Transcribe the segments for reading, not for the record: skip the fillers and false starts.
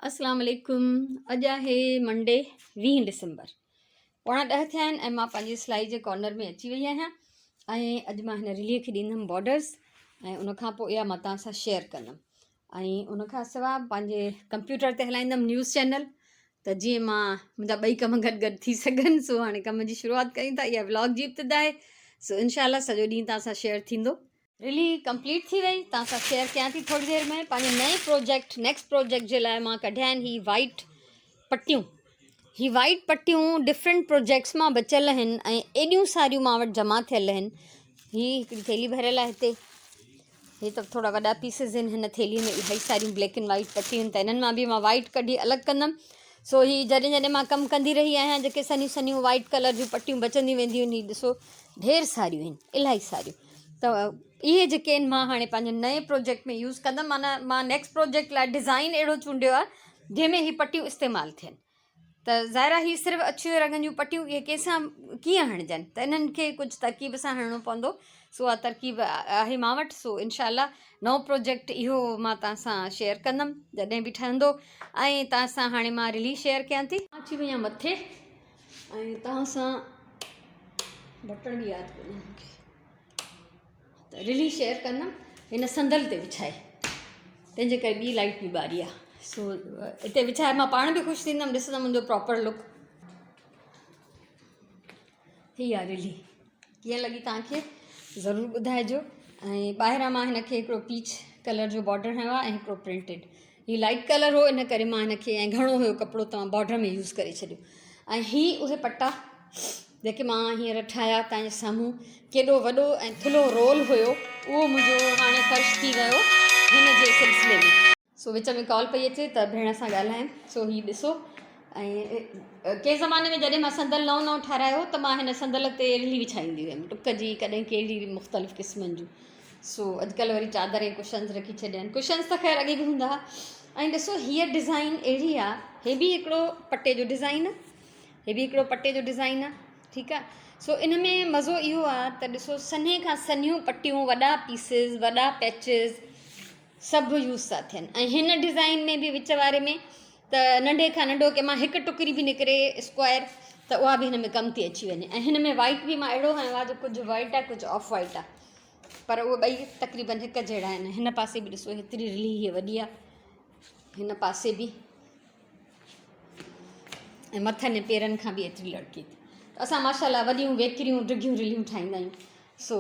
अस्सलाम वालेकुम। अॼु आहे मंडे 20 डिसंबर 9:10 थिया आहिनि ऐं मां पंहिंजी सिलाई जे कॉर्नर में अची वई आहियां ऐं अॼु मां हिन रिलीअ खे ॾींदमि बॉर्डर्स ऐं उनखां पोइ इहा मां तव्हां सां शेयर कंदमि ऐं उनखां सवाइ पंहिंजे कंप्यूटर ते हलाईंदमि न्यूज़ चैनल त जीअं मां मुंहिंजा ॿई कम गॾु थी सघनि। सो हाणे कम जी शुरूआति कयूं था। इहा व्लॉग जी इब्तिदा आहे। सो इनशाला सॼो ॾींहुं तव्हां सां शेयर थींदो। रिली कंप्लीट थी वई, तव्हां सां शेयर कयां थी थोड़ी देरि में। पंहिंजे नए नेक्स्ट प्रोजेक्ट जे लाइ मां कढिया आहिनि ही वाइट पटियूं। ही वाइट पटियूं डिफरेंट प्रोजेक्ट्स मां बचियल आहिनि ऐं एॾियूं सारियूं मां वटि जमा थियल आहिनि। ही हिकिड़ी थैली भरियल आहे हिते। हे त थोरा वॾा पीसिस आहिनि हिन थैलीअ में। इलाही सारियूं ब्लैक एंड वाइट पटियूं आहिनि त इन्हनि मां बि मां वाइट कढी अलॻि कंदमि। सो ही जॾहिं जॾहिं मां कमु कंदी रही आहियां जेके सन्हियूं सन्हियूं वाइट कलर जूं पटियूं बचंदियूं वेंदियूं आहिनि। ही ॾिसो ढेर सारियूं आहिनि, इलाही सारियूं। त इहे जेके आहिनि मां हाणे पंहिंजे नए प्रोजेक्ट में यूज़ कंदमि। माना मां नेक्स्ट प्रोजेक्ट लाइ डिज़ाइन अहिड़ो चूंडियो आहे जंहिंमें ही पटियूं इस्तेमालु थियनि। त ज़ाहिर आहे ही सिर्फ़ु अछियूं रंगनि जूं पटियूं इहे कंहिंसां कीअं हणिजनि, त इन्हनि खे कुझु तरकीब सां हणिणो पवंदो। सो आहे तरकीब आहे मां वटि। सो इनशाला नओं प्रोजेक्ट इहो मां तव्हां सां शेयर कंदमि जॾहिं बि ठहंदो। ऐं तव्हां सां हाणे मां रिलीज़ शेयर कयां थी। अची वई आहियां मथे ऐं तव्हां सां बटण बि यादि कोन्हे मूंखे, त रिलीज़ शेयर कंदमि हिन संदल ते विछाए। तंहिंजे करे ॿी लाइट बि ॿारी आहे। सो हिते विछाए मां पाण बि ख़ुशि थींदमि ॾिसंदमि मुंहिंजो प्रॉपर लुक। हीअ आहे रिली, कीअं लॻी तव्हांखे ज़रूरु ॿुधाइजो। ऐं ॿाहिरां मां हिनखे हिकिड़ो पीच कलर जो बॉर्डर हयो आहे ऐं हिकिड़ो प्रिंटेड। हीअ लाइट कलर हो, इन करे मां हिनखे ऐं घणो हुयो कपिड़ो तव्हां बॉर्डर में यूज़ करे छॾियो। ऐं हीअ उहे पटा जेके मां हींअर ठाहिया तव्हांजे साम्हूं। केॾो वॾो ऐं थुल्हो रोल हुयो, उहो मुंहिंजो हाणे ख़र्चु थी वियो हिन जे सिलसिले में। सो विच में कॉल पई अचे त भेण सां ॻाल्हायूं। सो हीअ ॾिसो। ऐं कंहिं ज़माने में जॾहिं मां संदल नओं ठाहिरायो त मां हिन संदल ते रिली विछाईंदी हुयमि, टुक जी, कॾहिं कहिड़ी मुख़्तलिफ़ क़िस्मनि जूं। सो अॼुकल्ह वरी चादर ऐं कुशन्स रखी छॾिया आहिनि। कुशन्स त ख़ैर अॻे बि हूंदा हुआ। ऐं ॾिसो हीअ डिज़ाइन अहिड़ी आहे, हे बि हिकिड़ो पटे जो डिज़ाइन आहे, हे बि हिकिड़ो पटे जो डिज़ाइन आहे। ठीकु आहे। सो इन में मज़ो इहो आहे त ॾिसो सन्हे खां सन्हियूं पटियूं, वॾा पीसिस, वॾा पैचिस सभु यूज़ था थियनि। ऐं हिन डिज़ाइन में बि विच वारे में त नंढे खां नंढो के मां हिकु टुकड़ी बि निकिरे स्क्वायर त उहा बि हिन में कमु थी अची वञे। ऐं हिन में वाइट बि मां अहिड़ो हयो आहे जो कुझु वाइट आहे कुझु ऑफ वाइट आहे, पर उहे ॿई तक़रीबन हिकु जहिड़ा आहिनि। हिन पासे बि ॾिसो हेतिरी रिली हीअ वॾी आहे, हिन पासे बि, ऐं मथनि ऐं पेरनि खां बि एतिरी लड़की थी। त असां माशाल्लाह वॾियूं वेकिरियूं डिघियूं रिलियूं ठाहींदा आहियूं। सो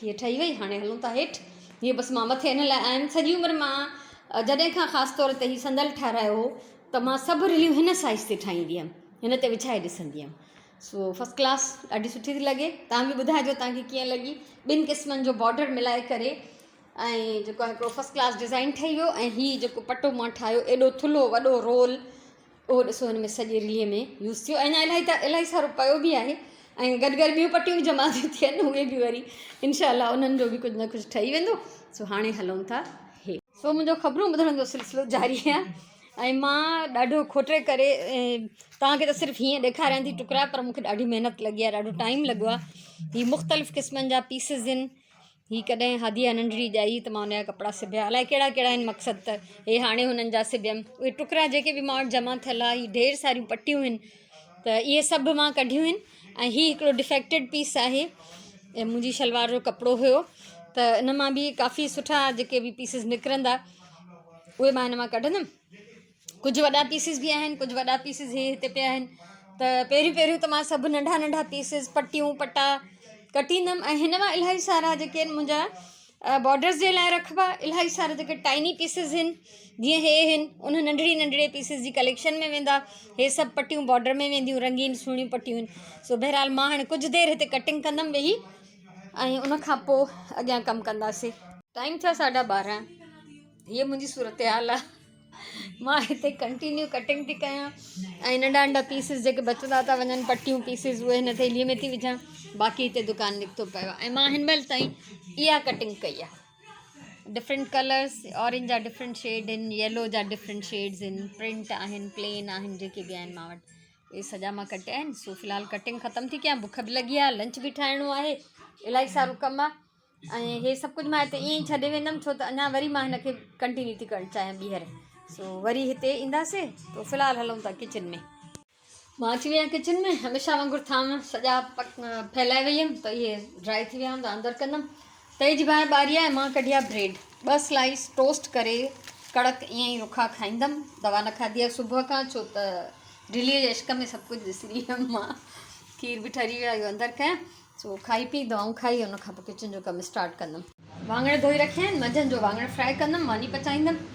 हीअ ठही वई। हाणे हलूं था हेठि। हीअ बसि मां मथे हिन लाइ आहिनि, सॼी उमिरि मां जॾहिं खां ख़ासि तौर ते हीअ संदल ठाहिरायो हो त मां सभु रिलियूं हिन साइज़ ते ठाहींदी हुयमि, हिन ते विछाए ॾिसंदी हुयमि। सो फस्ट क्लास, ॾाढी सुठी थी लॻे। तव्हां बि ॿुधाइजो तव्हांखे कीअं लॻी। ॿिनि क़िस्मनि जो बॉर्डर मिलाए करे ऐं जेको आहे हिकिड़ो फस्ट क्लास डिज़ाइन ठही वियो। ऐं हीअ जेको पटो मां ठाहियो एॾो थुल्हो वॾो रोल, उहो ॾिसो हिन में सॼी रिलीअ में यूज़ थियो। अञा इलाही सारो पियो बि आहे ऐं गॾु गॾु ॿियूं पटियूं बि जमा थियूं थियनि, उहे बि वरी इनशाला उन्हनि जो बि कुझु न कुझु ठही वेंदो। सो हाणे हलूं था हे। सो मुंहिंजो ख़बरूं ॿुधण जो सिलसिलो जारी आहे ऐं मां ॾाढो खोटे करे तव्हांखे त सिर्फ़ु हीअं ॾेखारियां थी टुकड़ा, पर मूंखे ॾाढी महिनत लॻी आहे, ॾाढो टाइम लॻो आहे। हीअ मुख़्तलिफ़ क़िस्मनि जा पीसिस आहिनि। हीअ कॾहिं हादिया नंढड़ी ॼाई त मां हुनजा कपिड़ा सिबिया, अलाए कहिड़ा कहिड़ा आहिनि मक़सदु। त हे हाणे हुननि जा सिबियमि। उहे टुकड़ा जेके बि मां वटि जमा थियल आहे, हीअ ढेर सारियूं पटियूं आहिनि त इहे सभु मां कढियूं आहिनि। ऐं हीअ हिकिड़ो डिफेक्टेड पीस आहे, ऐं मुंहिंजी शलवार जो कपिड़ो हुयो त इन मां बि काफ़ी सुठा जेके बि पीसिस निकिरंदा उहे मां हिन मां कढंदमि। कुझु वॾा पीसिस बि आहिनि, कुझु वॾा पीसिस हे हिते पिया आहिनि। त पहिरियों त मां सभु नंढा नंढा पीसिस, पटियूं, पटा कटींदमि। ऐं हिन मां इलाही सारा जेके आहिनि मुंहिंजा बॉर्डर्स जे लाइ रखिबा, इलाही सारा जेके टाइनी पीसिस आहिनि जीअं हे आहिनि, उन नंढड़े पीसिस जी कलेक्शन में वेंदा। हे सभु पटियूं बॉर्डर में वेंदियूं, रंगीन सुहिणियूं पटियूं आहिनि। सो बहरहाल मां हाणे कुझु देरि हिते कटिंग कंदमि वेही, ऐं उनखां पोइ अॻियां कमु कंदासीं। टाइम थिया 12:30। हीअ मुंहिंजी सूरत हाल आहे। मां हिते कंटिन्यू कटिंग थी कयां ऐं नंढा नंढा पीसिस जेके बचंदा था वञनि, पटियूं पीसिस, उहे हिन थैलीअ में थी विझां। बाक़ी हिते दुकानु निकितो पियो आहे ऐं मां हिन महिल ताईं इहा कटिंग कई आहे। डिफरेंट कलर्स, ऑरेंज जा डिफरेंट शेड आहिनि, येलो जा डिफरेंट शेड्स आहिनि, प्रिंट आहिनि, प्लेन आहिनि, जेके बि आहिनि मां वटि इहे सॼा मां कटिया आहिनि। सो फ़िलहालु कटिंग ख़तमु थी कयां, बुख बि लॻी आहे, लंच बि ठाहिणो आहे, इलाही सारो कमु आहे। ऐं हे सभु कुझु मां हिते ईअं ई छॾे वेंदमि, छो त अञा वरी मां हिनखे कंटिन्यू थी करणु चाहियां ॿीहर। सो वरी हिते ईंदासीं तो फ़िलहालु हलूं था किचन में। मां अची वई आहियां किचन में। हमेशह वांगुरु थाम सॼा फैलाए वई हुयमि त इहे ड्राई थी विया त अंदरि कंदमि। तई जी ॿाहिरि ॿारी आहे, मां कढी आहे ब्रेड 2 स्लाइस टोस्ट करे कड़क ईअं ई रुखा खाईंदमि। दवा न खाधी आहे सुबुह खां, छो त दिल्लीअ जे इश्क में सभु कुझु विसरी वियमि मां। खीर बि ठरी वियो आहे, इहो अंदरि कयां। सो खाई पी दवाऊं खाई उन खां पोइ किचन जो कमु स्टार्ट कंदमि। वाङण धोई रखिया आहिनि, मंझंदि जो वाङण फ्राए कंदमि, मानी पचाईंदमि।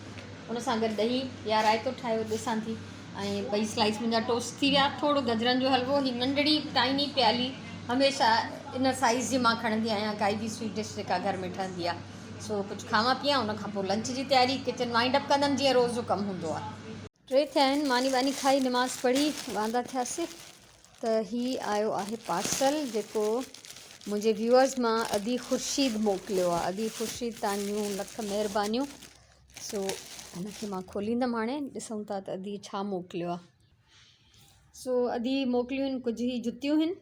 उन सां गॾु ॾही या रायतो ठाहियो ॾिसां थी। ऐं 2 स्लाइस मुंहिंजा टोस्ट थी विया। थोरो गजरनि जो हलवो, ही नंढड़ी टाइनी प्याली हमेशह इन साइज़ जी मां खणंदी आहियां, काई बि स्वीट डिश जेका घर में ठहंदी आहे। सो कुझु खावां पीआं, उन खां पोइ लंच जी तयारी किचन वाइंड अप कंदमि जीअं रोज़ जो कमु हूंदो आहे। 3 थिया आहिनि, मानी वानी खाई नमाज़ पढ़ी वांदा थियासीं त ही आयो आहे पार्सल जेको मुंहिंजे व्यूअर्स मां अदी ख़ुर्शीद मोकिलियो आहे। अदी ख़ुर्शीद, तव्हांजूं लख महिरबानियूं। सो हिनखे मां खोलींदमि हाणे, ॾिसूं था त अदी छा मोकिलियो आहे। सो अदी मोकिलियूं आहिनि कुझु ही जुतियूं आहिनि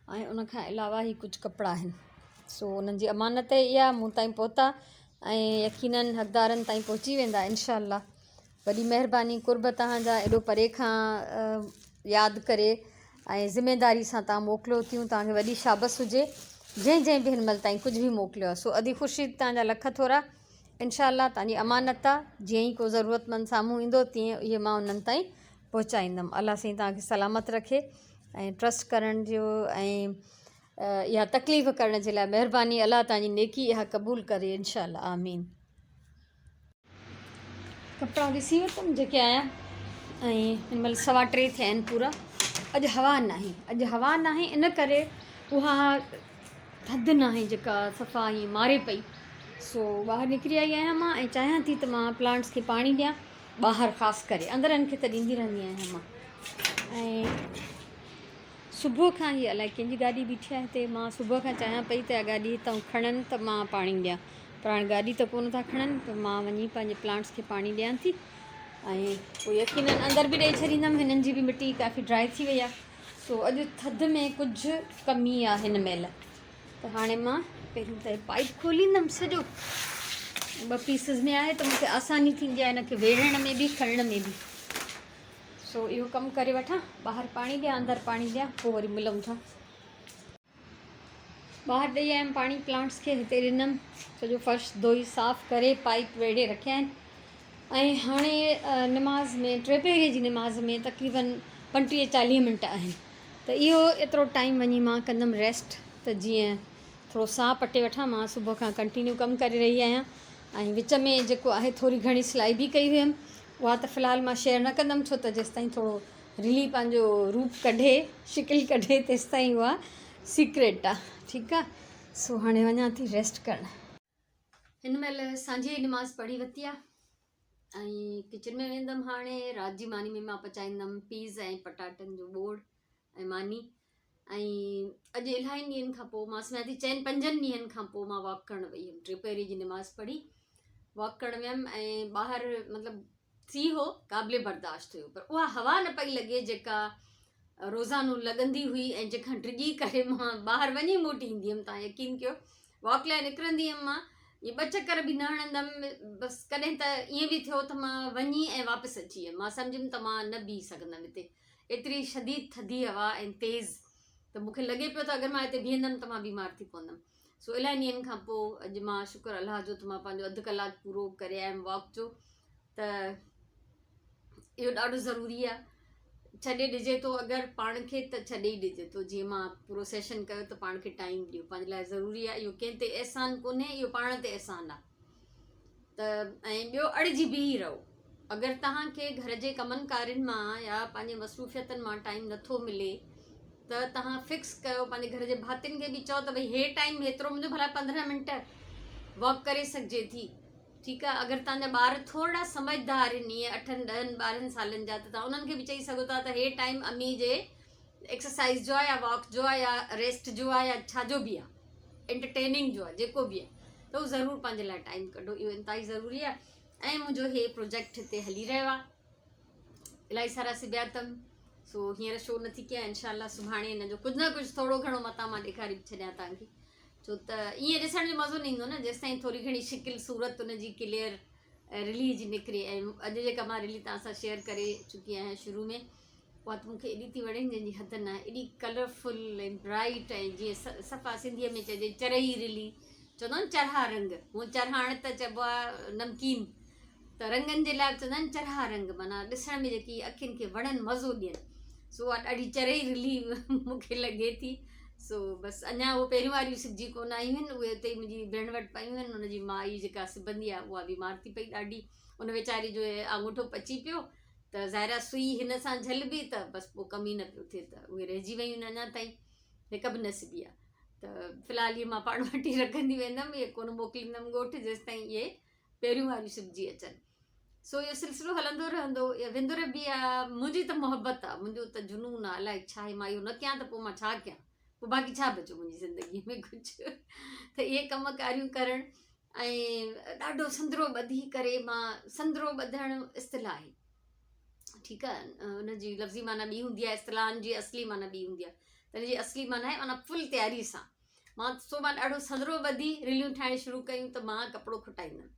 ऐं उनखां अलावा ही कुझु कपिड़ा आहिनि। सो उन्हनि जी अमानत इहा मूं ताईं पहुता ऐं यकीननि हक़दारनि ताईं पहुची वेंदा इंशाअल्लाह। वॾी महिरबानी, कुर्ब तव्हांजा एॾो परे खां यादि करे ऐं ज़िमेदारी सां तव्हां मोकिलियो थियूं। तव्हांखे वॾी शाबस हुजे जंहिं बि हिन महिल ताईं कुझु बि मोकिलियो आहे। सो अदी ख़ुर्शीद, तव्हांजा लख थोरा। इंशाअल्लाह तव्हांजी अमानत आहे, जीअं ई को ज़रूरतमंद साम्हूं ईंदो तीअं इहे मां उन्हनि ताईं पहुचाईंदमि। अलाह साईं तव्हांखे सलामत रखे ऐं ट्रस्ट करण जो ऐं इहा तकलीफ़ करण जे लाइ महिरबानी। अलाह तव्हांजी नेकी इहा क़बूल करे इंशाअल्लाह, आमीन। कपिड़ा ॾिसी वरितमि जेके आया ऐं हिन महिल 3:15 थिया आहिनि पूरा। अॼु हवा न आहे, इन करे उहा थधि न आहे जेका सफ़ा ईअं मारे पई। सो ॿाहिरि निकिरी आई आहियां मां ऐं चाहियां थी त मां प्लांट्स खे पाणी ॾियां। ॿाहिरि ख़ासि करे, अंदरनि खे त ॾींदी रहंदी आहियां मां। ऐं सुबुह खां ई अलाए कंहिंजी गाॾी बीठी आहे हिते, मां सुबुह खां चाहियां पई त गाॾी हितां खणनि त मां पाणी ॾियां, पर हाणे गाॾी त कोन था खणनि, पर मां वञी पंहिंजे प्लांट्स खे पाणी ॾियां थी। ऐं पोइ यकीननि अंदरि बि ॾेई छॾींदमि, हिननि जी बि मिटी काफ़ी ड्राई थी वई आहे। सो अॼु थधि में कुझु कमी आहे हिन महिल। त हाणे मां पहिरियों त पाइप खोलींदमि सॼो। 2 पीसिस में आहे त मूंखे आसानी थींदी आहे हिनखे वेढ़ण में बि खणण में बि। सो इहो कमु करे वठां, ॿाहिरि पाणी ॾियां अंदरि पाणी ॾियां, पोइ वरी मिलूं था। ॿाहिरि ॾेई आयमि पाणी प्लांट्स खे, हिते ॾिनमि, सॼो फर्श धोई साफ़ु करे पाइप वेढ़े रखिया आहिनि। ऐं हाणे निमाज़ में 3 पहिरीं जी निमाज़ में तक़रीबन 35-40 मिंट आहिनि। त इहो एतिरो टाइम वञी मां कंदमि रेस्ट, त जीअं थोरो साह पटे वठां। मां सुबुह खां कंटिन्यू कमु करे रही आहियां ऐं विच में जेको आहे थोरी घणी सिलाई बि कई हुयमि। उहा त फ़िलहालु मां शेयर न कंदमि, छो त जेसिताईं थोरो रिली पंहिंजो रूप कढे, शिकिल कढे, तेसिताईं उहा सीक्रेट आहे। ठीकु आहे। सो हाणे वञा थी रेस्ट करणु। हिन महिल सांझी नमाज़ पढ़ी वरिती आहे ऐं किचन में वेंदमि हाणे। राति जी मानी में मां पचाईंदमि पीज़ ऐं पटाटनि जो बोड़ ऐं मानी। ऐं अॼु इलाही ॾींहंनि खां पोइ मां सम्झां थी 4-5 ॾींहंनि खां पोइ मां वॉक करणु वई हुयमि। 3 पहिरीं जी नमाज़ पढ़ी वॉक करणु वियमि ऐं ॿाहिरि मतिलबु थी हो क़ाबिले बर्दाश्त हुयो, पर उहा हवा न पई लॻे जेका रोज़ानो लॻंदी हुई ऐं जंहिंखां डिॼी करे मां ॿाहिरि वञी मोटी ईंदी हुयमि। तव्हां यकीन कयो, वॉक लाइ निकिरंदी हुयमि मां, इहे 2 चकर बि न हणंदमि। बसि कॾहिं त ईअं बि थियो त मां वञी ऐं वापसि अची वियमि। मां सम्झियमि त मां न बीह सघंदमि हिते, एतिरी शदीद थधी हवा ऐं तेज़, त मूंखे लॻे पियो त अगरि मां हिते बीहंदमि त मां बीमार थी पवंदमि। सो इलाही ॾींहंनि खां पोइ अॼु मां शुक्र अलाह जो त मां पंहिंजो 1/2 कलाक पूरो करे आयमि वॉक जो। त इहो ॾाढो ज़रूरी आहे। छॾे ॾिजे थो अगरि पाण खे त छॾे ई ॾिजे थो। जीअं मां पूरो सेशन कयो त पाण खे टाइम ॾियो, पंहिंजे लाइ ज़रूरी आहे। इहो कंहिं ते अहसान कोन्हे, इहो पाण ते अहसान आहे। त ऐं ॿियो अड़िजी बि रहो। अगरि तव्हांखे घर जे कमनि कारियुनि मां या पंहिंजे मसरूफ़ियतनि मां टाइम नथो मिले त तव्हां फिक्स कयो, पंहिंजे घर जे भातियुनि खे बि चओ त भई हे टाइम हेतिरो मुंहिंजो भला 15 मिंट वॉक करे सघिजे थी। ठीकु आहे। अगरि तव्हांजा ॿार थोरा समझदार आहिनि, ईअं 8-10-12 सालनि जा, त तव्हां उन्हनि खे बि चई सघो था त हे टाइम अम्मी जे एक्सरसाइज़ जो आहे या वॉक जो आहे या रेस्ट जो आहे या छा जो बि आहे, एंटरटेनिंग जो आहे, जेको बि आहे, त उहो ज़रूरु पंहिंजे लाइ टाइम कढो। इहो इंतिहाई ज़रूरी आहे। ऐं मुंहिंजो हे प्रोजेक्ट हिते हली रहियो आहे, इलाही सारा सिबिया अथमि। सो हींअर शो नथी कयां, इंशाअल्लाह सुभाणे हिन जो कुझु न कुझु थोरो घणो मतां मां ॾेखारे छॾियां तव्हांखे, छो त ईअं ॾिसण जो मज़ो न ईंदो न जेसिताईं थोरी घणी शिकिल सूरत उनजी क्लियर रिली जी निकिरे। ऐं अॼु जेका मां रिली तव्हां सां शेयर करे चुकी आहियां शुरू में, उहा त मूंखे एॾी थी वणे जंहिंजी हद न आहे। एॾी कलरफुल ऐं ब्राइट, ऐं जीअं सफ़ा सिंधीअ में चइजे चरई रिली, चवंदा आहिनि चरहा रंग। हूअं चरहाण त चइबो आहे नमकीन, त रंगनि जे लाइ चवंदा आहिनि चरहा रंग, माना ॾिसण में जेकी अखियुनि खे वणनि, मज़ो ॾियनि। सो उहा ॾाढी चरई रिली मूंखे लॻे थी। सो बसि अञा उहो पहिरियों वारियूं सिबजी कोन आयूं आहिनि, उहे उते मुंहिंजी भेण वटि पयूं आहिनि। हुनजी माई जेका सिबंदी आहे उहा बीमार थी पई ॾाढी, उन वीचारी जो आङूठो पची पियो, त ज़ाहिरा सुई हिन सां झलबी, त बसि पोइ कम ई न पियो थिए, त उहे रहिजी वियूं आहिनि अञा ताईं, हिकु बि न सिबी आहे। त फ़िलहालु इहे मां पाण वटि ई रखंदी वेंदमि, इहे कोन मोकिलींदमि ॻोठु जेसि ताईं इहे पहिरियों वारियूं सिबजी अचनि। सो इहो सिलसिलो हलंदो रहंदो। इहा विंदुर बि आहे, मुंहिंजी त मोहबत आहे, मुंहिंजो त जुनून आहे, अलाए छा आहे, मां इहो न कयां त पोइ मां छा कयां, पोइ बाक़ी छा बचियो मुंहिंजी ज़िंदगीअ में कुझु। त इहे कम कारियूं करणु, ऐं ॾाढो संदरो ॿधी करे, मां संदरो ॿधणु इस्तिलाह आहे, ठीकु आहे, हुनजी लफ़्ज़ी माना ॿी हूंदी आहे, इस्तिलाहनि जी असली माना ॿी हूंदी आहे। त हिनजी असली माना आहे माना फुल तयारी सां। मां ॾाढो संदरो ॿधी रिलियूं ठाहिणु शुरू कयूं, त मां कपिड़ो खुटाईंदमि,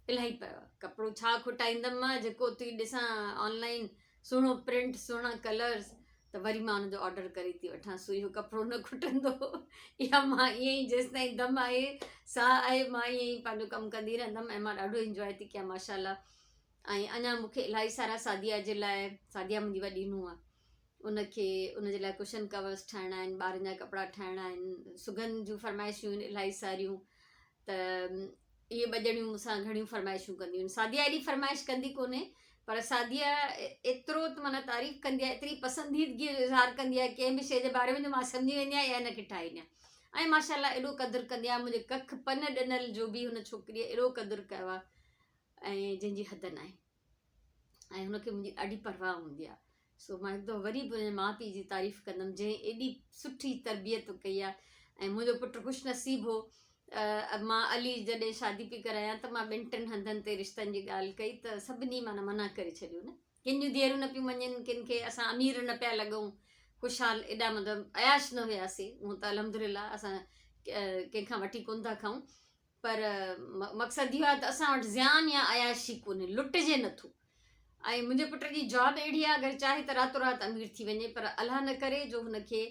इलाही पियो आहे कपिड़ो। छा खुटाईंदमि मां, जेको थी ॾिसां ऑनलाइन सुहिणो प्रिंट, सुहिणा कलर्स, त वरी मां हुनजो ऑडर करे थी वठां। सो इहो कपिड़ो न खुटंदो। या मां ईअं ई जेसि ताईं दम आहे, साह आहे, मां ईअं ई पंहिंजो कमु कंदी रहंदमि, ऐं मां ॾाढो इंजॉय थी कयां माशाल्लाह। ऐं अञा मूंखे इलाही सारा सादिया जे लाइ, सादिया मुंहिंजी वॾी नुंहुं आहे, उनखे उनजे लाइ कुशन कवर्स ठाहिणा आहिनि, ॿारनि जा कपिड़ा ठाहिणा आहिनि, सुगन जूं फरमाइशूं आहिनि इलाही सारियूं। त इहे ॿ ॼणियूं मूंसां घणियूं फरमाइशूं कंदियूं आहिनि। सादिया एॾी फरमाइश कंदी कोन्हे, पर सादिया एतिरो त माना तारीफ़ कंदी आहे, एतिरी पसंदीदगी जो इज़हार कंदी आहे कंहिं बि शइ जे बारे में, जो मां सम्झी वेंदी आहियां या हिनखे ठाहे ॾियां। ऐं माशाल्लाह एॾो क़दुरु कंदी आहे, मुंहिंजे कख पन ॾिनल जो बि हुन छोकिरीअ एॾो क़दुरु कयो आहे, ऐं जंहिंजी हद न आहे। ऐं हुनखे मुंहिंजी ॾाढी परवाह हूंदी आहे। सो मां हिकु दफ़ो वरी बि हुनजे माउ पीउ जी तारीफ़ कंदमि, जंहिं एॾी सुठी तरबियत कई आहे। ऐं मुंहिंजो पुटु ख़ुशनसीबु हो, मां अली जॾहिं शादी पई करायां, त मां 2-3 हंधनि ते रिश्तनि जी ॻाल्हि कई, त सभिनी माना मना करे छॾियो न। किन जूं धीअरूं न पियूं मञनि, किन खे असां अमीर न पिया लॻूं, ख़ुशहाल एॾा मतिलबु अयाश न हुयासीं। हूअं त अलहमदिल्ला असां कंहिंखां वठी कोन था खाऊं, पर मक़सदु इहो आहे त असां वटि ज़ियान या अयाशी कोन्हे, लुटिजे नथो। ऐं मुंहिंजे पुट जी जॉब अहिड़ी आहे, अगरि चाहे त रातो राति अमीर थी वञे, पर अलाह न करे जो हुनखे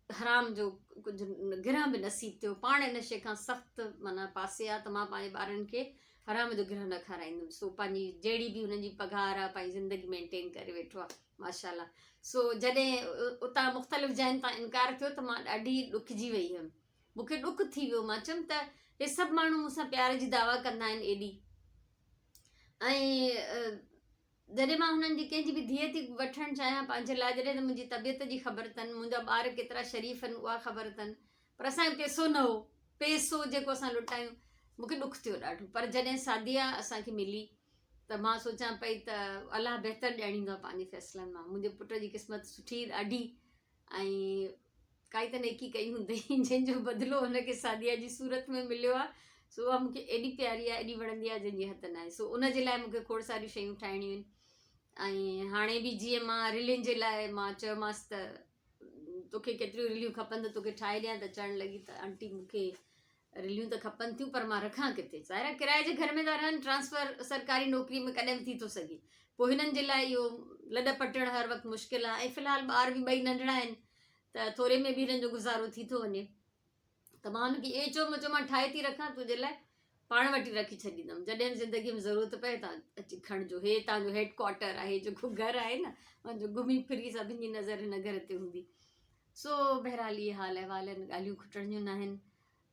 हराम जो कुझु गिरह बि नसीबु थियो। पाण इन शइ खां सख़्तु माना पासे आहे, त मां पंहिंजे ॿारनि खे हराम जो गिरह न खाराईंदमि। सो पंहिंजी जहिड़ी बि हुनजी पघार आहे, पंहिंजी ज़िंदगी मेंटेन करे वेठो आहे माशाल्लाह। सो जॾहिं उतां मुख़्तलिफ़ जैन तां इनकार थियो, त मां ॾाढी ॾुखिजी वई हुयमि, मूंखे ॾुख थी वियो। मां चयमि त हे सभु माण्हू मूंसां प्यार जी दावा कंदा आहिनि एॾी, ऐं जॾहिं मां हुननि जी कंहिंजी बि धीअ थी वठणु चाहियां पंहिंजे लाइ, जॾहिं त मुंहिंजी तबियत जी ख़बर अथनि, मुंहिंजा ॿार केतिरा शरीफ़ आहिनि उहा ख़बर अथनि, पर असांजो पैसो न हो, पैसो जेको असां लुटायूं। मूंखे ॾुख थियो ॾाढो। पर जॾहिं सादिया असांखे मिली, त मां सोचां पई त अलाह बहितर ॼाणींदो आहे पंहिंजे फ़ैसिलनि मां। मुंहिंजे पुट जी क़िस्मत सुठी ॾाढी, ऐं काई त नेकी कई हूंदई जंहिंजो बदिलो हुनखे सादिया जी सूरत में मिलियो आहे। सो उहा मूंखे एॾी प्यारी आहे, एॾी वणंदी आहे, जंहिंजी हद न आहे। सो उनजे लाइ मूंखे खोड़ सारियूं शयूं ठाहिणियूं आहिनि। ऐं हाणे बि जीअं मां रिलियुनि जे लाइ मां चयोमांसि त तोखे केतिरियूं रिलियूं खपनि त तोखे ठाहे ॾियां, त चवणु लॻी त आंटी मूंखे रिलियूं त खपनि थियूं, पर मां रखां किथे, ज़ाहिर किराए जे घर में था रहनि, ट्रांसफ़र सरकारी नौकिरी में कॾहिं बि थी थो सघे। पोइ हिननि जे लाइ इहो लॾ पटणु हर वक़्तु मुश्किल आहे। ऐं फ़िलहालु ॿार बि ॿई नंढड़ा आहिनि, त थोरे में बि हिननि जो गुज़ारो थी थो वञे। त मां हुनखे इहे चयो, मां ठाहे थी रखां तुंहिंजे लाइ, पाण वटि रखी छॾींदमि, जॾहिं बि ज़िंदगीअ में ज़रूरत पए तव्हां अची खणिजो। हे तव्हांजो हेडक्वार्टर आहे, जेको घरु आहे न, मुंहिंजो घुमी फिरी सभिनी जी नज़र हिन घर ते हूंदी। सो बहरहाल इहे हाल अहिवाल आहिनि, ॻाल्हियूं खुटण जूं न आहिनि।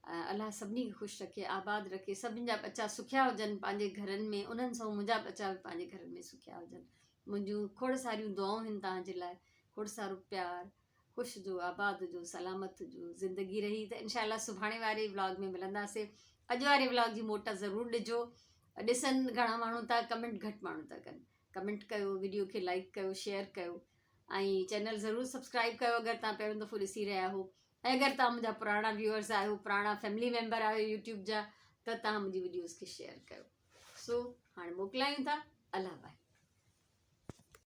अलाह सभिनी खे ख़ुशि रखे, आबाद रखे, सभिनि जा बचा सुखिया हुजनि पंहिंजे घरनि में, उन्हनि सां मुंहिंजा बचा बि पंहिंजे घरनि में सुखिया हुजनि। मुंहिंजूं खोड़ सारियूं दुआऊं आहिनि तव्हांजे लाइ, खोड़ सारो प्यार, ख़ुशि जो, आबाद जो, सलामत जो ज़िंदगी रही। त इंशाअल्लाह सुभाणे वारे व्लॉग में मिलंदासीं। अॼु वारे व्लॉग जी मोट ज़रूरु ॾिजो। ॾिसनि घणा माण्हू था, कमेंट घटि माण्हू था कनि। कमेंट कयो, वीडियो खे लाइक कयो, शेयर कयो, ऐं चैनल ज़रूरु सब्सक्राइब कयो अगरि तव्हां पहिरियों दफ़ो ॾिसी रहिया हो। ऐं अगरि तव्हां मुंहिंजा पुराणा व्यूअर्स आहियो, पुराणा फैमिली मेंबर आहियो यूट्यूब जा, त तव्हां मुंहिंजी वीडियोज़ खे शेयर कयो। सो हाणे मोकिलायूं था, अलाह बाए।